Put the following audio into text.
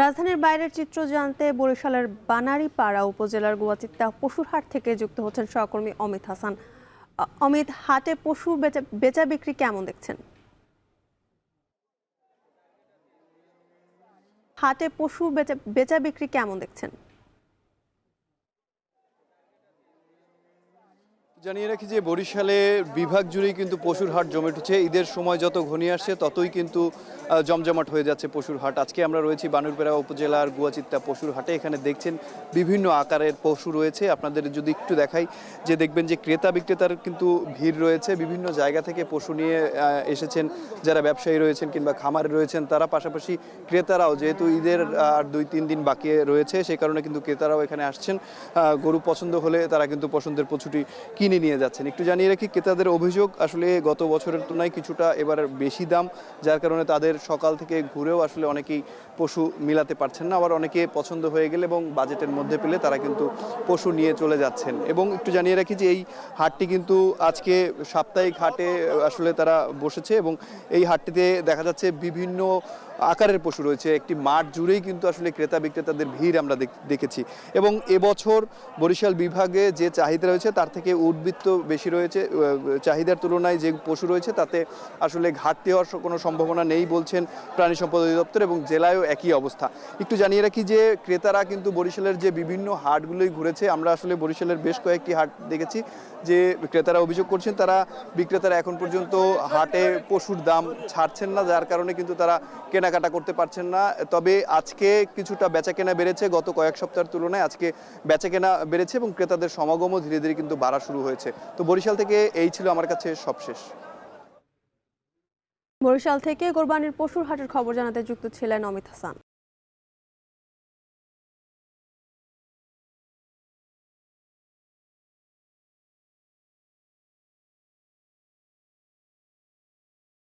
রাজধানীর বাইরের চিত্র জানতে বরিশালের বানারীপাড়া উপজেলার গোয়াচিত্তা পশুর হাট থেকে যুক্ত হচ্ছেন সহকর্মী অমিত হাসান। অমিত, হাটে পশু বেচা বিক্রি কেমন দেখছেন? হাটে পশু বেচা বিক্রি কেমন দেখছেন? জানিয়ে রাখি যে বরিশালে বিভাগ জুড়েই কিন্তু পশুর হাট জমে উঠেছে। ঈদের সময় যত ঘনিয়ে আসছে ততই কিন্তু জমজমাট হয়ে যাচ্ছে পশুর হাট। আজকে আমরা রয়েছি বানুরপাড়া উপজেলার গুয়াচিত্তা পশুর হাটে। এখানে দেখছেন বিভিন্ন আকারের পশু রয়েছে। আপনাদের যদি একটু দেখাই যে দেখবেন যে ক্রেতা বিক্রেতার কিন্তু ভিড় রয়েছে। বিভিন্ন জায়গা থেকে পশু নিয়ে এসেছেন যারা ব্যবসায়ী রয়েছেন কিংবা খামারে রয়েছেন তারা, পাশাপাশি ক্রেতারাও, যেহেতু ঈদের আর 2-3 দিন বাকি রয়েছে সেই কারণে কিন্তু ক্রেতারাও এখানে আসছেন। গরু পছন্দ হলে তারা কিন্তু পছন্দের পশুটি কিনে নিয়ে যাচ্ছেন। একটু জানিয়ে রাখি, ক্রেতাদের অভিযোগ আসলে গত বছরের তুলনায় কিছুটা এবার বেশি দাম, যার কারণে তাদের সকাল থেকে ঘুরেও আসলে অনেকেই পশু মিলাতে পারছেন না। আবার অনেকে পছন্দ হয়ে গেলে এবং বাজেটের মধ্যে পেলে তারা কিন্তু পশু নিয়ে চলে যাচ্ছেন। এবং একটু জানিয়ে রাখি যে এই হাটটি কিন্তু আজকে সাপ্তাহিক হাটে আসলে তারা বসেছে এবং এই হাটটিতে দেখা যাচ্ছে বিভিন্ন আকারের পশু রয়েছে। একটি মাঠ জুড়েই কিন্তু আসলে ক্রেতা বিক্রেতাদের ভিড় আমরা দেখেছি। এবং এবছর বরিশাল বিভাগে যে চাহিদা রয়েছে তার থেকে উদ্বৃত্ত বেশি রয়েছে। চাহিদার তুলনায় যে পশু রয়েছে তাতে আসলে ঘাটতি হওয়ার কোনো সম্ভাবনা নেই বলছেন প্রাণী সম্পদ অধিদপ্তর, এবং জেলায়ও একই অবস্থা। একটু জানিয়ে রাখি যে ক্রেতারা কিন্তু বরিশালের যে বিভিন্ন হাটগুলোই ঘুরেছে। আমরা আসলে বরিশালের বেশ কয়েকটি হাট দেখেছি যে ক্রেতারা অভিযোগ করছেন বিক্রেতারা এখন পর্যন্ত হাটে পশুর দাম ছাড়ছেন না, যার কারণে কিন্তু তারা কেনাকাটা করতে পারছেন না। তবে আজকে কিছুটা বেচাকেনা বেড়েছে, গত কয়েক সপ্তাহের তুলনায় আজকে বেচাকেনা বেড়েছে এবং ক্রেতাদের সমাগমও ধীরে ধীরে কিন্তু বাড়া শুরু হয়েছে। তো বরিশাল থেকে এই ছিল আমার কাছে সবশেষ। বরিশাল থেকে কোরবানির পশুর হাটের খবর জানাতে যুক্ত ছিলেন অমিত হাসান।